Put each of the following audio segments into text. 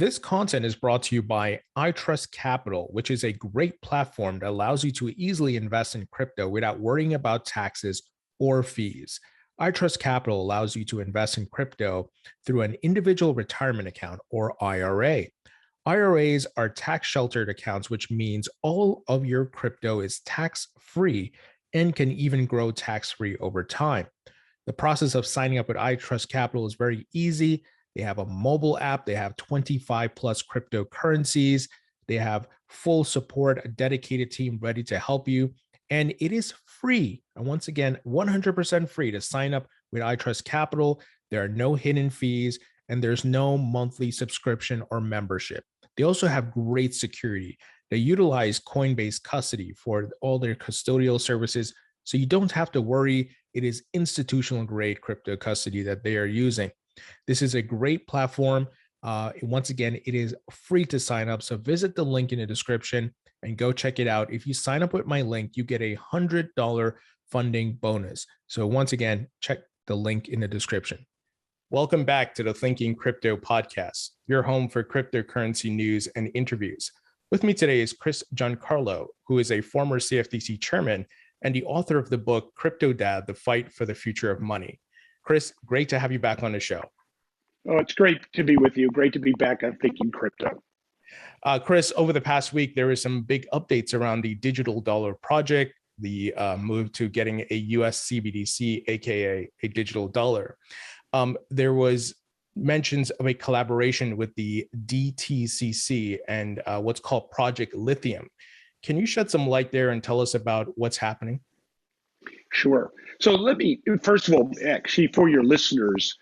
This content is brought to you by iTrust Capital, which is a great platform that allows you to easily invest in crypto without worrying about taxes or fees. iTrust Capital allows you to invest in crypto through an individual retirement account or IRA. IRAs are tax sheltered accounts, which means all of your crypto is tax-free and can even grow tax-free over time. The process of signing up with iTrust Capital is very easy. They have a mobile app. They have 25 plus cryptocurrencies. They have full support, a dedicated team ready to help you. And it is free. And once again, 100% free to sign up with iTrust Capital. There are no hidden fees and there's no monthly subscription or membership. They also have great security. They utilize Coinbase custody for all their custodial services. So you don't have to worry. It is institutional grade crypto custody that they are using. This is a great platform. Once again, it is free to sign up. So visit the link in the description and go check it out. If you sign up with my link, you get a $100 funding bonus. So once again, check the link in the description. Welcome back to the Thinking Crypto podcast, your home for cryptocurrency news and interviews. With me today is Chris Giancarlo, who is a former CFTC chairman and the author of the book, CryptoDad, The Fight for the Future of Money. Chris, great to have you back on the show. Oh, it's great to be with you. Great to be back on Thinking Crypto. Chris, over the past week, there were some big updates around the digital dollar project, the move to getting a US CBDC, aka a digital dollar. There was mentions of a collaboration with the DTCC and what's called Project Lithium. Can you shed some light there and tell us about what's happening? Sure. So let me, first of all, actually, for your listeners,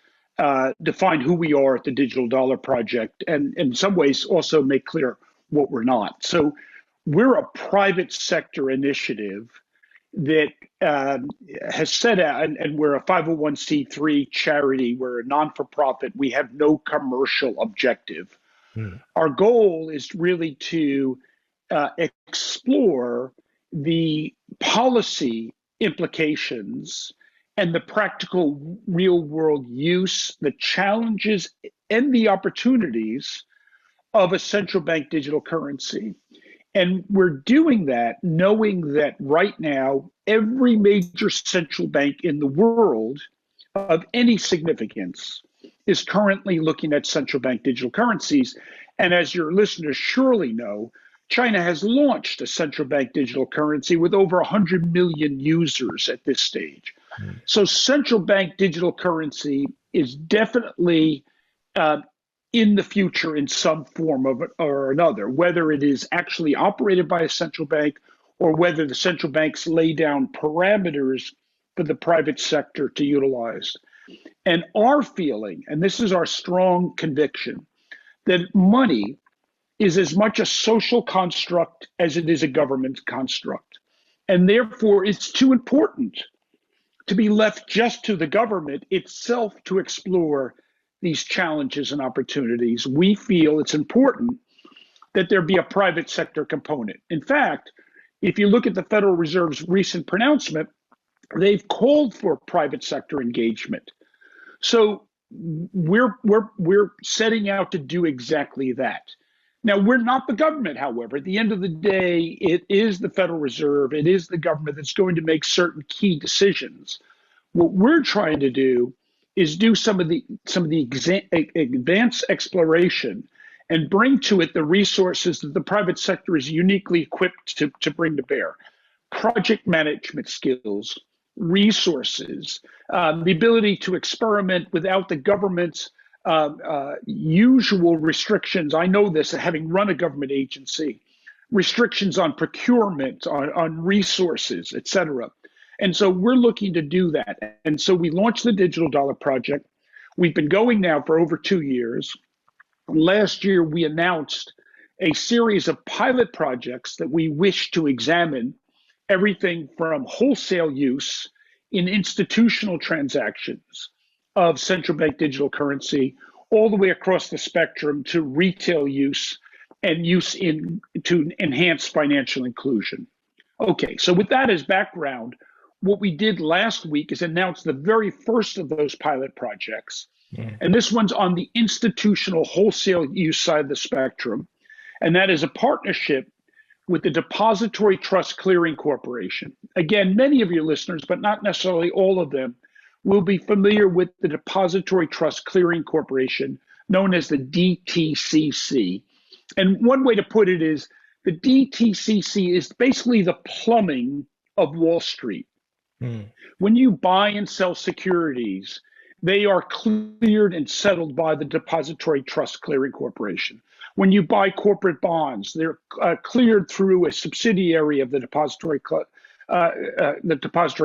define who we are at the Digital Dollar Project and in some ways also make clear what we're not. So we're a private sector initiative that has set out, and we're a 501c3 charity. We're a non-for-profit. We have no commercial objective. Our goal is really to explore the policy implications and the practical real world use, the challenges and the opportunities of a central bank digital currency. And we're doing that knowing that right now, every major central bank in the world of any significance is currently looking at central bank digital currencies. And as your listeners surely know, China has launched a central bank digital currency with over 100 million users at this stage. So central bank digital currency is definitely in the future in some form or another, whether it is actually operated by a central bank or whether the central banks lay down parameters for the private sector to utilize. And our feeling, and this is our strong conviction, that money is as much a social construct as it is a government construct. And therefore, it's too important to be left just to the government itself to explore these challenges and opportunities. We feel it's important that there be a private sector component. In fact, if you look at the Federal Reserve's recent pronouncement, they've called for private sector engagement. So we're setting out to do exactly that. Now, we're not the government, however. At the end of the day, it is the Federal Reserve, it is the government that's going to make certain key decisions. What we're trying to do is do some of the advanced exploration and bring to it the resources that the private sector is uniquely equipped to bring to bear. Project management skills, resources, the ability to experiment without the government's usual restrictions. I know this, having run a government agency, restrictions on procurement, on resources, et cetera. And so we're looking to do that. And so we launched the Digital Dollar Project. We've been going now for over 2 years. Last year, we announced a series of pilot projects that we wish to examine, everything from wholesale use in institutional transactions of central bank digital currency, all the way across the spectrum to retail use and use to enhance financial inclusion. Okay, so with that as background, what we did last week is announce the very first of those pilot projects. Mm. And this one's on the institutional wholesale use side of the spectrum. And that is a partnership with the Depository Trust Clearing Corporation. Again, many of your listeners, but not necessarily all of them, will be familiar with the Depository Trust Clearing Corporation, known as the DTCC. And one way to put it is the DTCC is basically the plumbing of Wall Street. Mm. When you buy and sell securities, they are cleared and settled by the Depository Trust Clearing Corporation. When you buy corporate bonds, they're cleared through a subsidiary of the Depository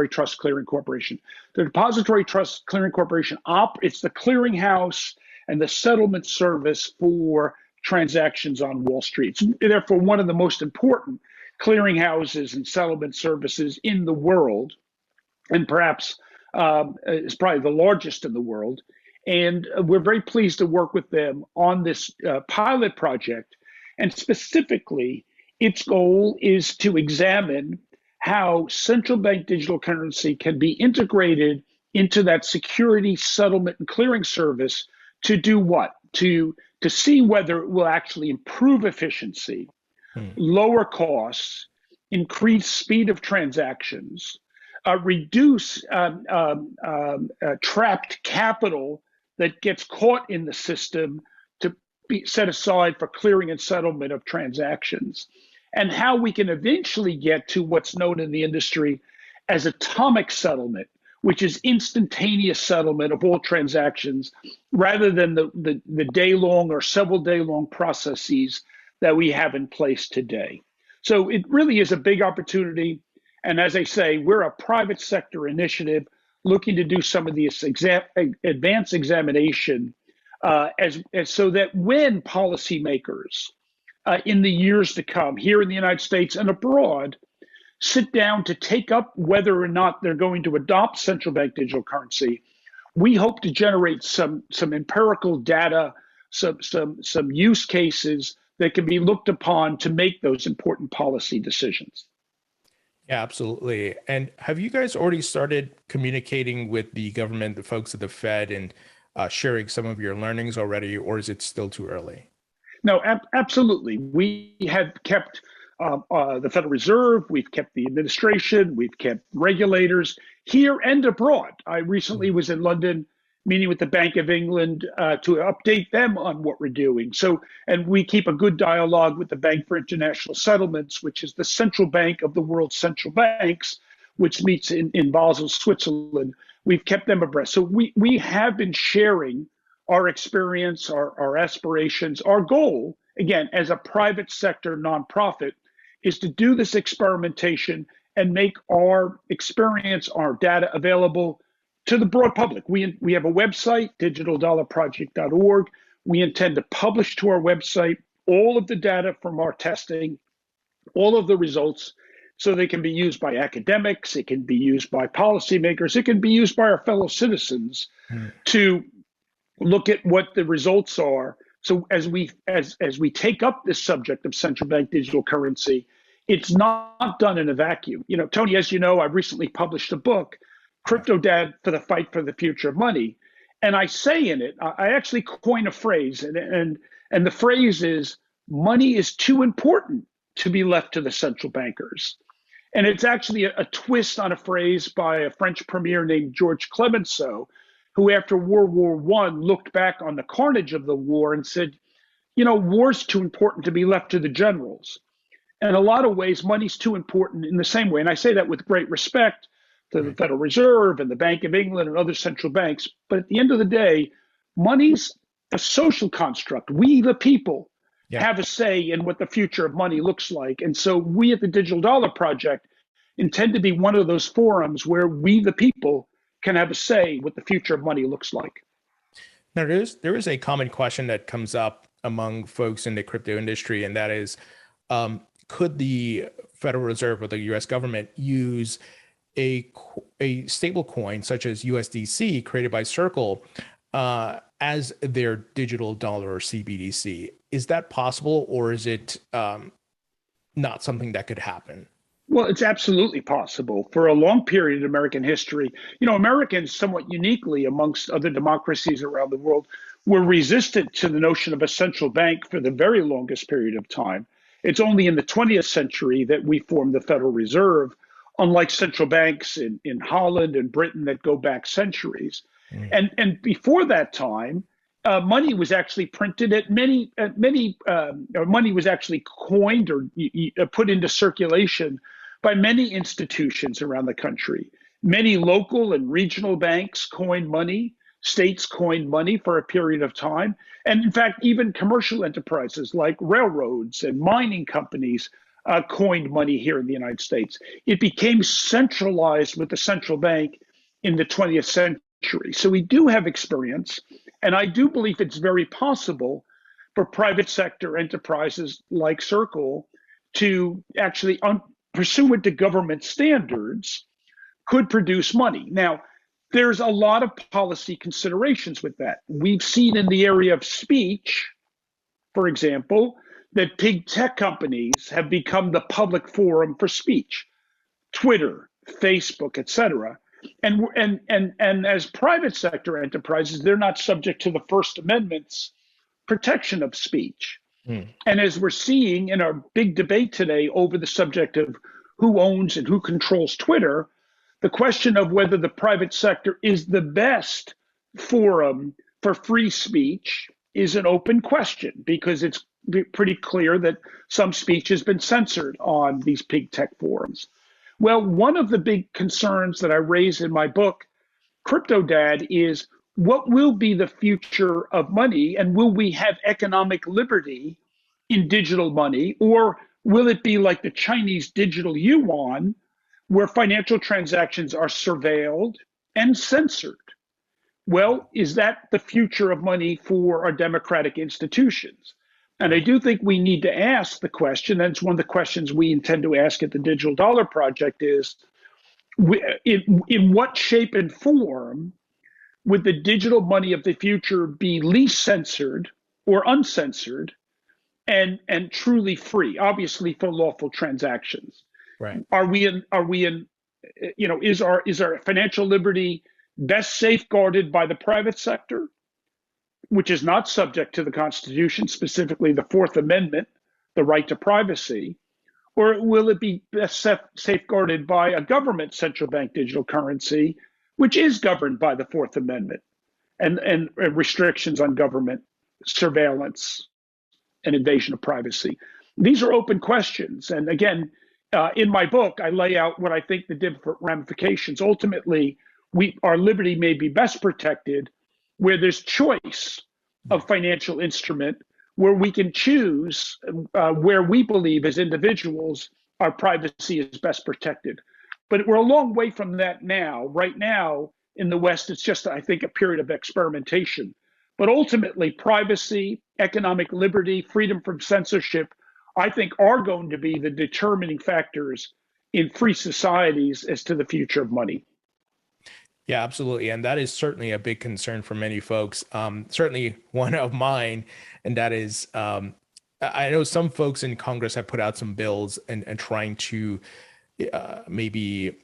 Trust Clearing Corporation. The Depository Trust Clearing Corporation, it's the clearinghouse and the settlement service for transactions on Wall Street. It's therefore one of the most important clearinghouses and settlement services in the world, and perhaps is probably the largest in the world. And we're very pleased to work with them on this pilot project. And specifically, its goal is to examine how central bank digital currency can be integrated into that security settlement and clearing service to do what? To see whether it will actually improve efficiency, lower costs, increase speed of transactions, reduce trapped capital that gets caught in the system to be set aside for clearing and settlement of transactions, and how we can eventually get to what's known in the industry as atomic settlement, which is instantaneous settlement of all transactions rather than the day-long or several day-long processes that we have in place today. So it really is a big opportunity. And as I say, we're a private sector initiative looking to do some of this advanced examination as so that when policymakers in the years to come here in the United States and abroad sit down to take up whether or not they're going to adopt central bank digital currency, we hope to generate some empirical data, some use cases that can be looked upon to make those important policy decisions. Yeah, absolutely. And have you guys already started communicating with the government, the folks at the Fed, and sharing some of your learnings already, or is it still too early? No, absolutely. We have kept the Federal Reserve, we've kept the administration, we've kept regulators here and abroad. I recently was in London meeting with the Bank of England to update them on what we're doing. So, and we keep a good dialogue with the Bank for International Settlements, which is the central bank of the world's central banks, which meets in Basel, Switzerland. We've kept them abreast. So we have been sharing our experience, our aspirations. Our goal, again, as a private sector nonprofit, is to do this experimentation and make our experience, our data available to the broad public. We have a website, digitaldollarproject.org. We intend to publish to our website all of the data from our testing, all of the results, so they can be used by academics, it can be used by policymakers, it can be used by our fellow citizens to look at what the results are. So as we take up this subject of central bank digital currency, it's not done in a vacuum. You know, Tony, as you know, I recently published a book, CryptoDad for the Fight for the Future of Money. And I say in it, I actually coin a phrase, and the phrase is, money is too important to be left to the central bankers. And it's actually a twist on a phrase by a French premier named Georges Clemenceau, who after World War I looked back on the carnage of the war and said, you know, war's too important to be left to the generals. And in a lot of ways, money's too important in the same way. And I say that with great respect to the Federal Reserve and the Bank of England and other central banks. But at the end of the day, money's a social construct. We, the people, have a say in what the future of money looks like. And so we at the Digital Dollar Project intend to be one of those forums where we, the people, can have a say what the future of money looks like. Now, there is a common question that comes up among folks in the crypto industry, and that is, could the Federal Reserve or the U.S. government use a stable coin such as USDC created by Circle as their digital dollar or CBDC? Is that possible, or is it not something that could happen? Well, it's absolutely possible. For a long period in American history, Americans, somewhat uniquely amongst other democracies around the world, were resistant to the notion of a central bank for the very longest period of time. It's only in the 20th century that we formed the Federal Reserve, unlike central banks in Holland and Britain that go back centuries. Mm. And before that time, money was actually printed or money was actually coined or put into circulation by many institutions around the country. Many local and regional banks coined money, states coined money for a period of time. And in fact, even commercial enterprises like railroads and mining companies coined money here in the United States. It became centralized with the central bank in the 20th century. So we do have experience, and I do believe it's very possible for private sector enterprises like Circle to actually, pursuant to government standards, could produce money. Now, there's a lot of policy considerations with that. We've seen in the area of speech, for example, that big tech companies have become the public forum for speech. Twitter, Facebook, etc. And as private sector enterprises, they're not subject to the First Amendment's protection of speech. Mm. And as we're seeing in our big debate today over the subject of who owns and who controls Twitter, the question of whether the private sector is the best forum for free speech is an open question, because it's pretty clear that some speech has been censored on these big tech forums. Well, one of the big concerns that I raise in my book, CryptoDad, is what will be the future of money, and will we have economic liberty in digital money, or will it be like the Chinese digital yuan, where financial transactions are surveilled and censored? Well, is that the future of money for our democratic institutions? And I do think we need to ask the question, and it's one of the questions we intend to ask at the Digital Dollar Project, is in what shape and form would the digital money of the future be least censored or uncensored and truly free, obviously for lawful transactions? Right. Is our financial liberty best safeguarded by the private sector, which is not subject to the Constitution, specifically the Fourth Amendment, the right to privacy? Or will it be best safeguarded by a government central bank digital currency, which is governed by the Fourth Amendment and restrictions on government surveillance and invasion of privacy? These are open questions. And again, in my book, I lay out what I think the different ramifications. Ultimately, our liberty may be best protected where there's choice of financial instrument, where we can choose where we believe as individuals our privacy is best protected. But we're a long way from that now. Right now, in the West, it's just, I think, a period of experimentation. But ultimately, privacy, economic liberty, freedom from censorship, I think, are going to be the determining factors in free societies as to the future of money. Yeah, absolutely. And that is certainly a big concern for many folks. Certainly one of mine. And that is, I know some folks in Congress have put out some bills and trying to maybe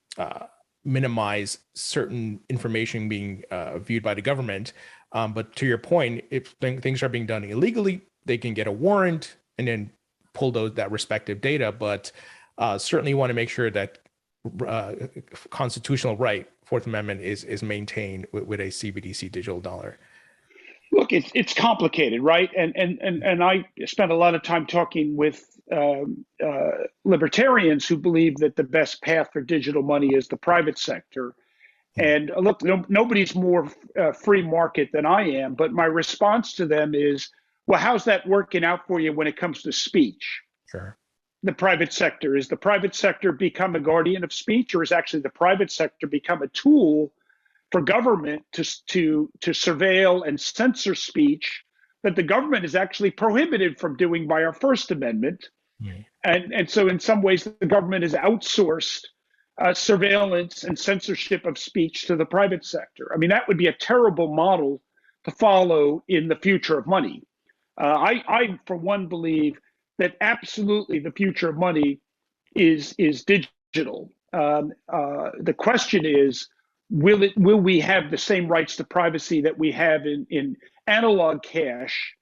minimize certain information being viewed by the government. But to your point, if things are being done illegally, they can get a warrant and then pull that respective data. But certainly want to make sure that constitutional right, Fourth Amendment, is maintained with a CBDC digital dollar. Look, it's complicated, right? And I spent a lot of time talking with libertarians who believe that the best path for digital money is the private sector. And look, nobody's more free market than I am, but my response to them is, well, how's that working out for you when it comes to speech? Sure. The private sector, is the private sector become a guardian of speech, or is actually the private sector become a tool for government to surveil and censor speech that the government is actually prohibited from doing by our First Amendment? Mm. And so in some ways, the government has outsourced surveillance and censorship of speech to the private sector. I mean, that would be a terrible model to follow in the future of money. I for one, believe that absolutely the future of money is digital. The question is, will we have the same rights to privacy that we have in analog cash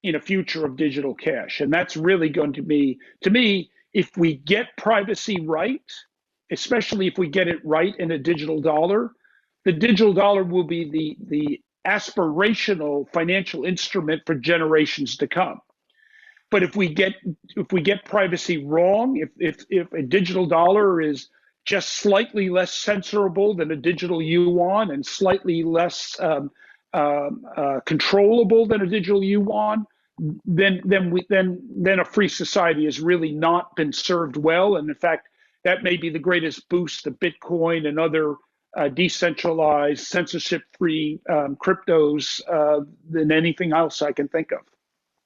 in a future of digital cash? And that's really going to be, to me, if we get privacy right, especially if we get it right in a digital dollar, the digital dollar will be the aspirational financial instrument for generations to come. But if we get privacy wrong, if a digital dollar is just slightly less censorable than a digital yuan and slightly less controllable than a digital yuan, then a free society has really not been served well. And in fact, that may be the greatest boost of Bitcoin and other decentralized, censorship-free cryptos than anything else I can think of.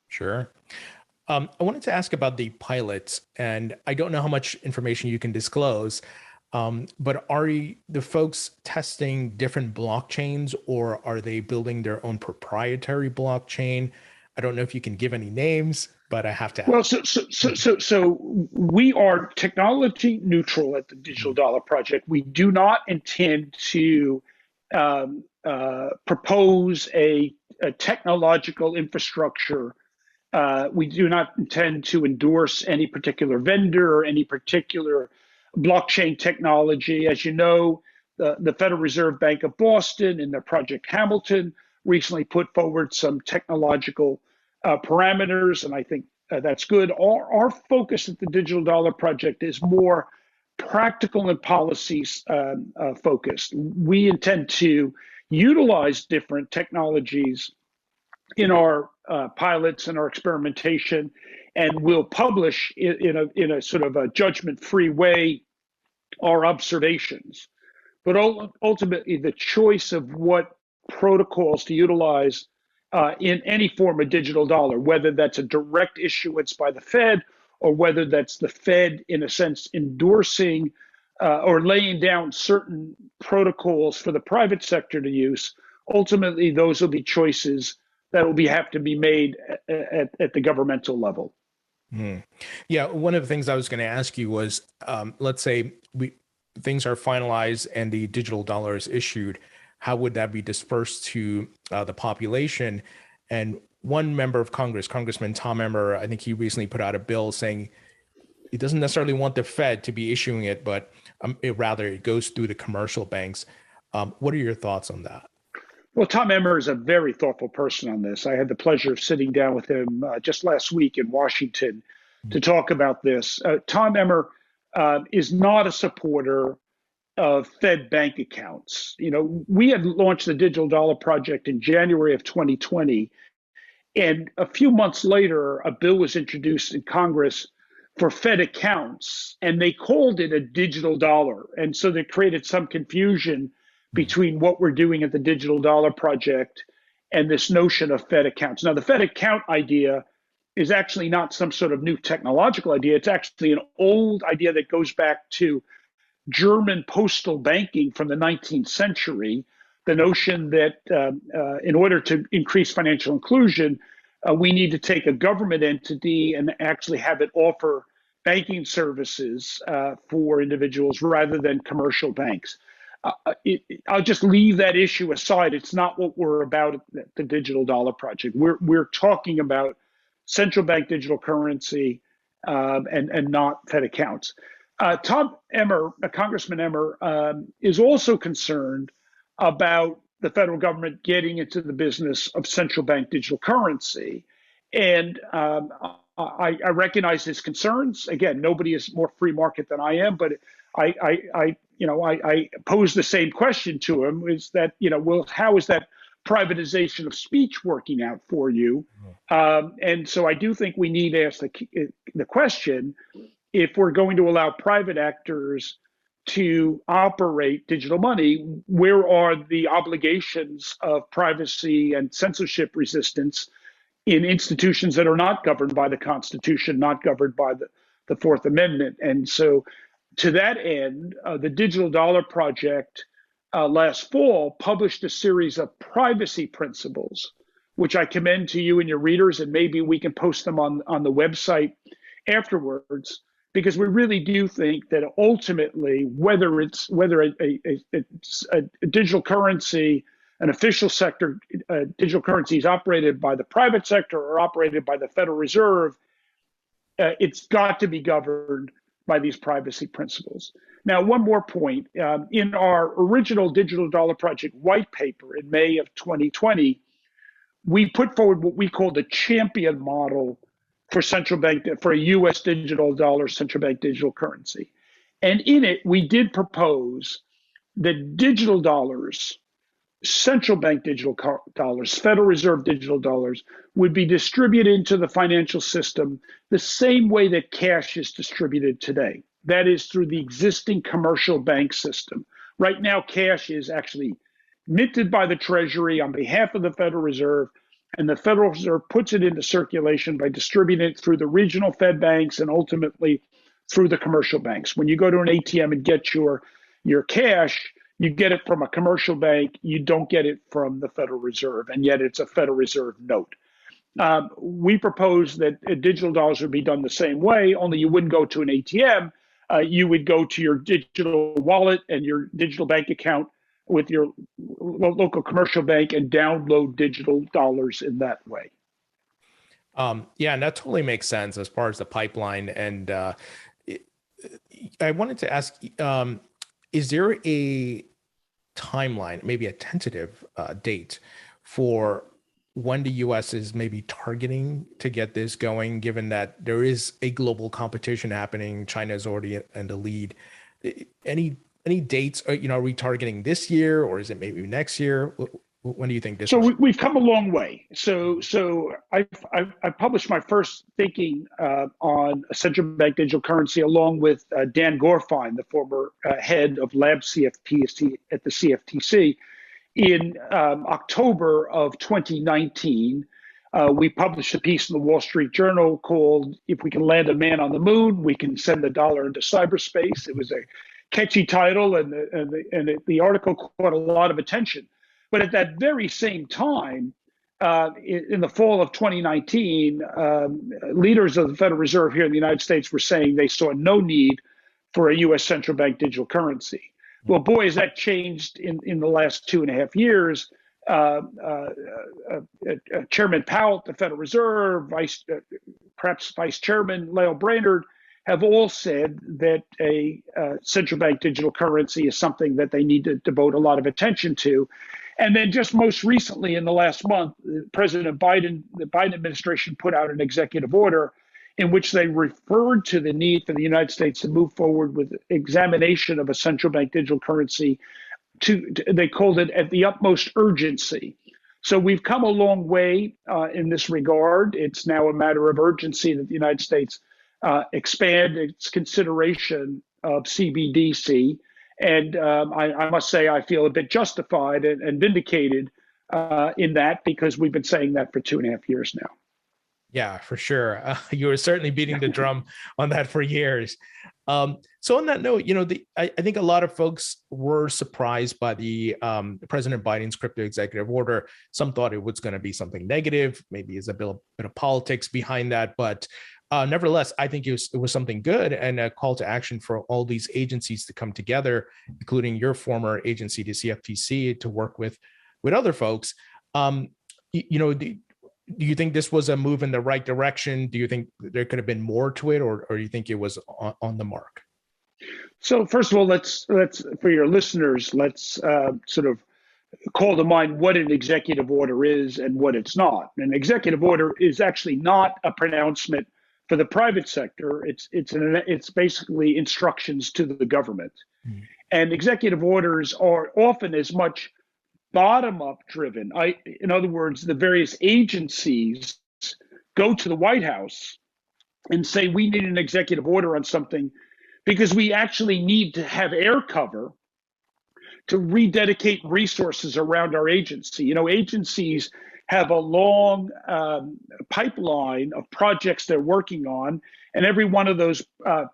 Sure. I wanted to ask about the pilots, and I don't know how much information you can disclose, but are the folks testing different blockchains, or are they building their own proprietary blockchain? I don't know if you can give any names, but I have to ask. Well, so we are technology neutral at the Digital Dollar Project. We do not intend to propose a technological infrastructure. We do not intend to endorse any particular vendor or any particular blockchain technology. As you know, the Federal Reserve Bank of Boston and their Project Hamilton recently put forward some technological parameters, and I think that's good. Our focus at the Digital Dollar Project is more practical and policies focused. We intend to utilize different technologies in our pilots and our experimentation, and we'll publish in a sort of a judgment-free way our observations. But ultimately, the choice of what protocols to utilize in any form of digital dollar, whether that's a direct issuance by the Fed or whether that's the Fed, in a sense, endorsing or laying down certain protocols for the private sector to use, ultimately, those will be choices that will have to be made at the governmental level. Yeah, one of the things I was going to ask you was, let's say things are finalized and the digital dollar is issued. How would that be dispersed to the population? And one member of Congress, Congressman Tom Emmer, I think he recently put out a bill saying he doesn't necessarily want the Fed to be issuing it, but rather it goes through the commercial banks. What are your thoughts on that? Well, Tom Emmer is a very thoughtful person on this. I had the pleasure of sitting down with him just last week in Washington to talk about this. Tom Emmer is not a supporter of Fed bank accounts. You know, we had launched the Digital Dollar Project in January of 2020, and a few months later, a bill was introduced in Congress for Fed accounts, and they called it a digital dollar. And so they created some confusion between what we're doing at the Digital Dollar Project and this notion of Fed accounts. Now, the Fed account idea is actually not some sort of new technological idea. It's actually an old idea that goes back to German postal banking from the 19th century. The notion that in order to increase financial inclusion, we need to take a government entity and actually have it offer banking services for individuals rather than commercial banks. I'll just leave that issue aside. It's not what we're about at the Digital Dollar Project. We're talking about central bank digital currency and not Fed accounts. Tom Emmer, Congressman Emmer, is also concerned about the federal government getting into the business of central bank digital currency. And I recognize his concerns. Again, nobody is more free market than I am, but I pose the same question to him: is that, well, how is that privatization of speech working out for you? And so I do think we need to ask the question: if we're going to allow private actors to operate digital money, where are the obligations of privacy and censorship resistance in institutions that are not governed by the Constitution, not governed by the Fourth Amendment? And so to that end, the Digital Dollar Project last fall published a series of privacy principles, which I commend to you and your readers, and maybe we can post them on the website afterwards, because we really do think that ultimately, whether it's a digital currency, an official sector digital currency is operated by the private sector or operated by the Federal Reserve, it's got to be governed by these privacy principles. Now, one more point. In our original Digital Dollar Project white paper in May of 2020, we put forward what we call the champion model for a U.S. digital dollar central bank digital currency. And in it, we did propose that digital dollars, central bank digital dollars, Federal Reserve digital dollars, would be distributed into the financial system the same way that cash is distributed today. That is through the existing commercial bank system. Right now, cash is actually minted by the Treasury on behalf of the Federal Reserve, and the Federal Reserve puts it into circulation by distributing it through the regional Fed banks and ultimately through the commercial banks. When you go to an ATM and get your cash, you get it from a commercial bank. You don't get it from the Federal Reserve, and yet it's a Federal Reserve note. We propose that digital dollars would be done the same way, only you wouldn't go to an ATM. You would go to your digital wallet and your digital bank account with your local commercial bank and download digital dollars in that way. Yeah, and that totally makes sense as far as the pipeline. And I wanted to ask, is there a timeline, maybe a tentative date for when the U.S. is maybe targeting to get this going, given that there is a global competition happening? China is already in the lead. Any dates? Are we targeting this year, or is it maybe next year? When do you think this? So we've come a long way. So I published my first thinking on a central bank digital currency along with Dan Gorfine, the former head of Lab CFTC at the CFTC. In October of 2019, we published a piece in the Wall Street Journal called "If We Can Land a Man on the Moon, We Can Send the Dollar into Cyberspace." It was a catchy title, and the article caught a lot of attention. But at that very same time, in the fall of 2019, leaders of the Federal Reserve here in the United States were saying they saw no need for a U.S. central bank digital currency. Well, boy, has that changed in the last 2.5 years. Chairman Powell at the Federal Reserve, perhaps Vice Chairman Lael Brainerd, have all said that a central bank digital currency is something that they need to devote a lot of attention to. And then just most recently in the last month, the Biden administration put out an executive order in which they referred to the need for the United States to move forward with examination of a central bank digital currency. They called it at the utmost urgency. So we've come a long way in this regard. It's now a matter of urgency that the United States expand its consideration of CBDC. And I must say, I feel a bit justified and vindicated in that, because we've been saying that for 2.5 years now. Yeah, for sure. You were certainly beating the drum on that for years. So on that note, I think a lot of folks were surprised by the President Biden's crypto executive order. Some thought it was going to be something negative, maybe there's a bit of politics behind that, but nevertheless, I think it was something good and a call to action for all these agencies to come together, including your former agency, the CFTC, to work with other folks. Do you think this was a move in the right direction? Do you think there could have been more to it, or do you think it was on the mark? So first of all, let's for your listeners, let's sort of call to mind what an executive order is and what it's not. An executive order is actually not a pronouncement for the private sector. It's basically instructions to the government. Mm-hmm. And executive orders are often as much bottom-up driven. In other words, the various agencies go to the White House and say, we need an executive order on something because we actually need to have air cover to rededicate resources around our agency. Agencies have a long pipeline of projects they're working on, and every one of those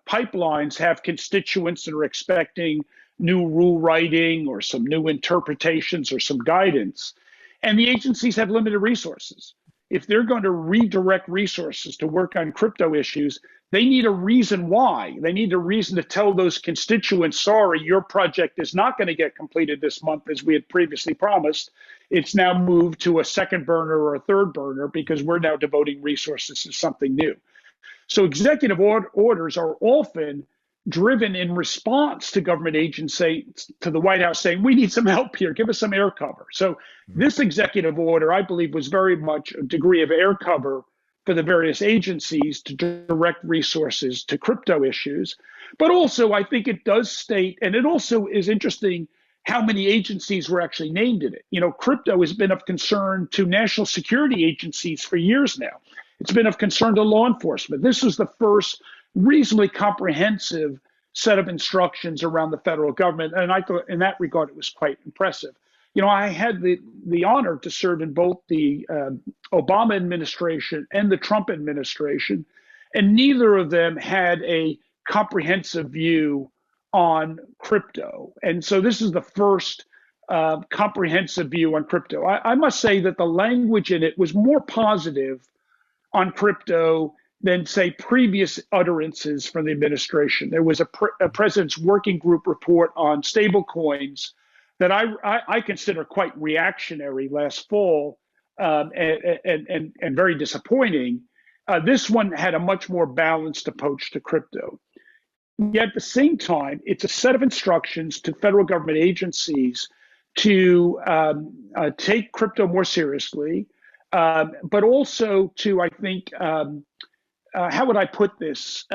pipelines have constituents that are expecting new rule writing or some new interpretations or some guidance. And the agencies have limited resources. if they're going to redirect resources to work on crypto issues, they need a reason why. They need a reason to tell those constituents, sorry, your project is not going to get completed this month as we had previously promised. It's now moved to a second burner or a third burner because we're now devoting resources to something new. So executive orders are often driven in response to government agencies, to the White House saying, we need some help here, give us some air cover. So this executive order, I believe, was very much a degree of air cover for the various agencies to direct resources to crypto issues. But also, I think it does state, and it also is interesting how many agencies were actually named in it. You know, crypto has been of concern to national security agencies for years now. It's been of concern to law enforcement. This was the first reasonably comprehensive set of instructions around the federal government. And I thought in that regard, it was quite impressive. You know, I had the honor to serve in both the Obama administration and the Trump administration, and neither of them had a comprehensive view on crypto. And so this is the first comprehensive view on crypto. I must say that the language in it was more positive on crypto than, say, previous utterances from the administration. There was a president's working group report on stablecoins that I consider quite reactionary last fall and very disappointing. This one had a much more balanced approach to crypto. Yet at the same time, it's a set of instructions to federal government agencies to take crypto more seriously, but also to, I think, how would I put this?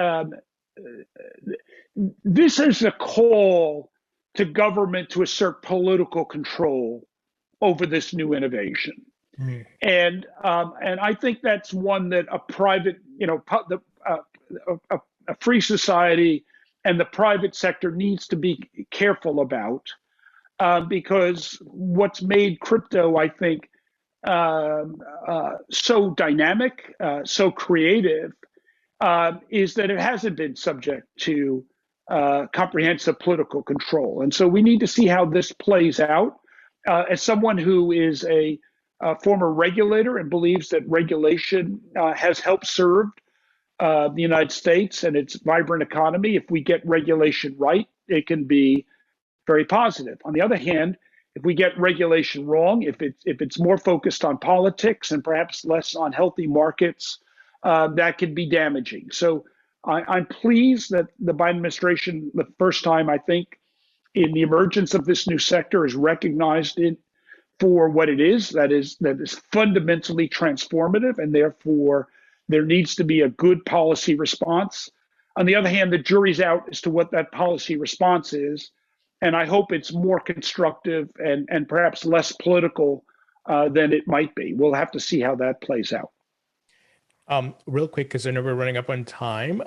This is a call to government to assert political control over this new innovation. Mm. And I think that's one that a private, you know, a free society and the private sector needs to be careful about, because what's made crypto, I think, so dynamic, so creative, is that it hasn't been subject to comprehensive political control. And so we need to see how this plays out. As someone who is a former regulator and believes that regulation has helped serve the United States and its vibrant economy, if we get regulation right, it can be very positive. On the other hand, if we get regulation wrong, if it's more focused on politics and perhaps less on healthy markets, that can be damaging. So I'm pleased that the Biden administration, the first time, I think, in the emergence of this new sector, has recognized it for what it is, that is fundamentally transformative, and therefore there needs to be a good policy response. On the other hand, the jury's out as to what that policy response is, and I hope it's more constructive and perhaps less political than it might be. We'll have to see how that plays out. Real quick, because I know we're running up on time.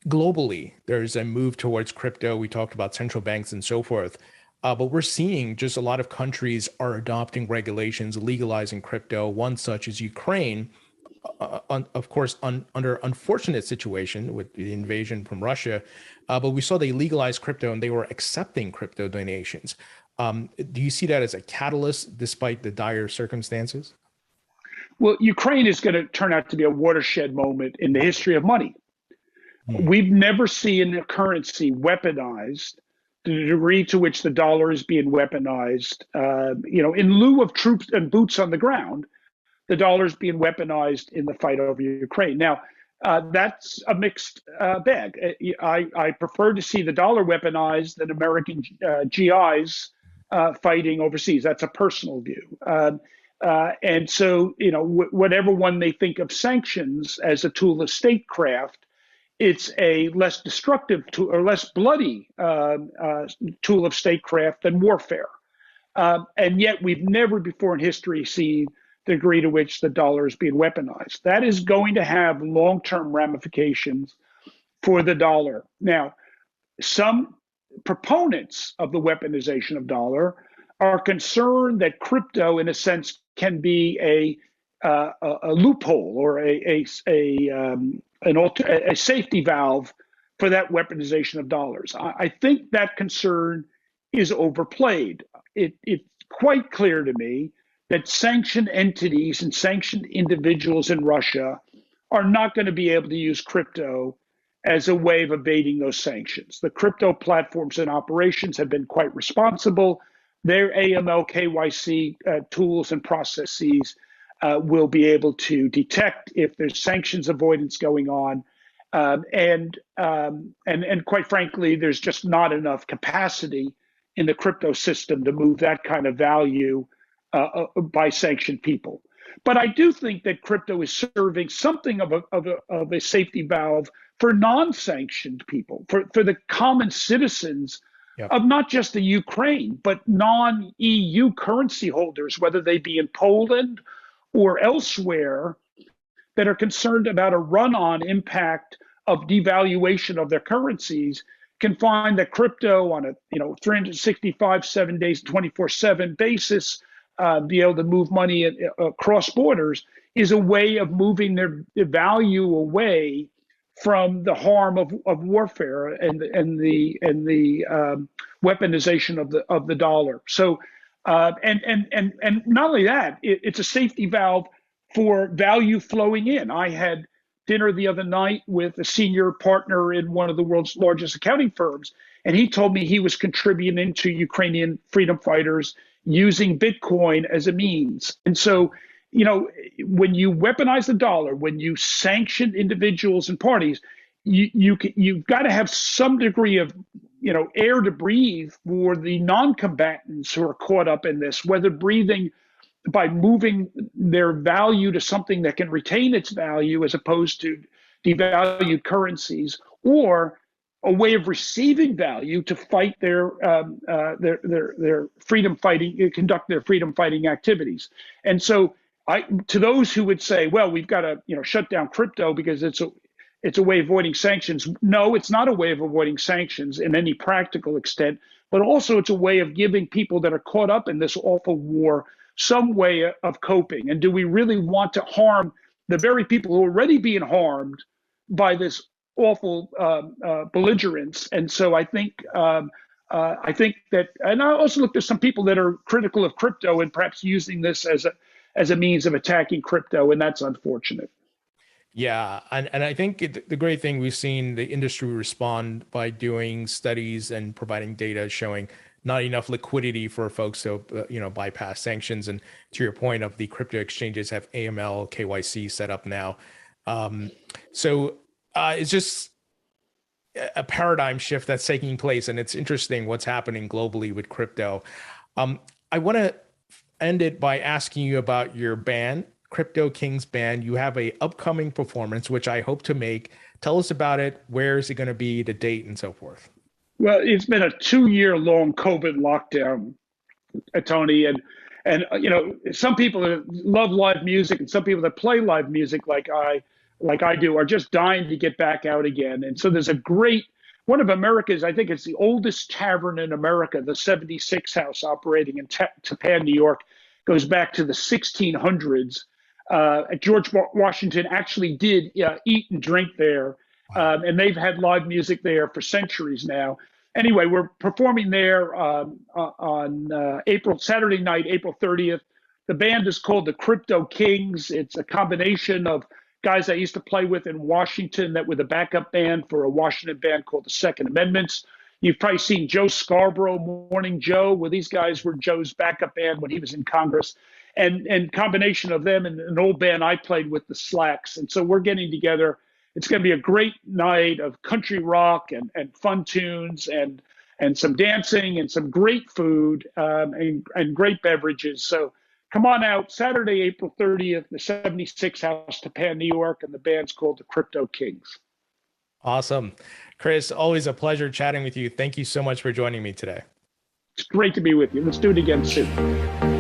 Globally, there's a move towards crypto. We talked about central banks and so forth, but we're seeing just a lot of countries are adopting regulations, legalizing crypto. One such is Ukraine, of course, under unfortunate situation with the invasion from Russia, but we saw they legalized crypto and they were accepting crypto donations. Do you see that as a catalyst despite the dire circumstances? Well, Ukraine is going to turn out to be a watershed moment in the history of money. We've never seen a currency weaponized to the degree to which the dollar is being weaponized. In lieu of troops and boots on the ground, the dollar is being weaponized in the fight over Ukraine. Now, that's a mixed bag. I prefer to see the dollar weaponized than American GIs fighting overseas. That's a personal view. And so, whatever one may think of sanctions as a tool of statecraft, it's a less destructive tool or less bloody tool of statecraft than warfare. And yet we've never before in history seen the degree to which the dollar is being weaponized. That is going to have long-term ramifications for the dollar. Now, some proponents of the weaponization of dollar are concerned that crypto, in a sense, can be a loophole or a safety valve for that weaponization of dollars. I think that concern is overplayed. It's quite clear to me that sanctioned entities and sanctioned individuals in Russia are not going to be able to use crypto as a way of evading those sanctions. The crypto platforms and operations have been quite responsible. Their AML KYC tools and processes will be able to detect if there's sanctions avoidance going on. And quite frankly, there's just not enough capacity in the crypto system to move that kind of value by sanctioned people. But I do think that crypto is serving something of a safety valve for non-sanctioned people, for the common citizens of not just the Ukraine, but non-EU currency holders, whether they be in Poland or elsewhere, that are concerned about a run-on impact of devaluation of their currencies, can find that crypto on a 365 7 days 24/7 basis, be able to move money across borders, is a way of moving their value away from the harm of warfare and the weaponization of the dollar. So and not only that, it's a safety valve for value flowing in. I had dinner the other night with a senior partner in one of the world's largest accounting firms, and he told me he was contributing to Ukrainian freedom fighters using Bitcoin as a means. And so, when you weaponize the dollar, when you sanction individuals and parties, you've got to have some degree of air to breathe for the non-combatants who are caught up in this, whether breathing by moving their value to something that can retain its value as opposed to devalued currencies, or a way of receiving value to fight their freedom fighting, conduct their freedom fighting activities. And so, to those who would say, well, we've got to shut down crypto because it's a way of avoiding sanctions. No, it's not a way of avoiding sanctions in any practical extent, but also it's a way of giving people that are caught up in this awful war some way of coping. And do we really want to harm the very people who are already being harmed by this awful belligerence? And so I think that, and I also looked at some people that are critical of crypto and perhaps using this as a means of attacking crypto, and that's unfortunate. Yeah, and I think the great thing, we've seen the industry respond by doing studies and providing data showing not enough liquidity for folks to bypass sanctions. And to your point of the crypto exchanges have AML KYC set up now. So it's just a paradigm shift that's taking place, and it's interesting what's happening globally with crypto. I want to end it by asking you about your band, Crypto Kings Band. You have a upcoming performance, which I hope to make. Tell us about it. Where is it going to be, the date, and so forth? Well, it's been a 2-year-long COVID lockdown, Tony, and some people that love live music and some people that play live music like I do are just dying to get back out again. And so there's one of America's, I think it's the oldest tavern in America, the 76 House, operating in Japan, New York, goes back to the 1600s. George Washington actually did eat and drink there, and they've had live music there for centuries now. Anyway, we're performing there on Saturday night, April 30th. The band is called the Crypto Kings. It's a combination of guys I used to play with in Washington that were the backup band for a Washington band called the Second Amendments. You've probably seen Joe Scarborough, Morning Joe, where these guys were Joe's backup band when he was in Congress. And combination of them and an old band I played with, the Slacks. And so we're getting together. It's going to be a great night of country rock and fun tunes and some dancing and some great food and great beverages. So come on out, Saturday, April 30th, the 76 House, Japan, New York, and the band's called the Crypto Kings. Awesome. Chris, always a pleasure chatting with you. Thank you so much for joining me today. It's great to be with you. Let's do it again soon.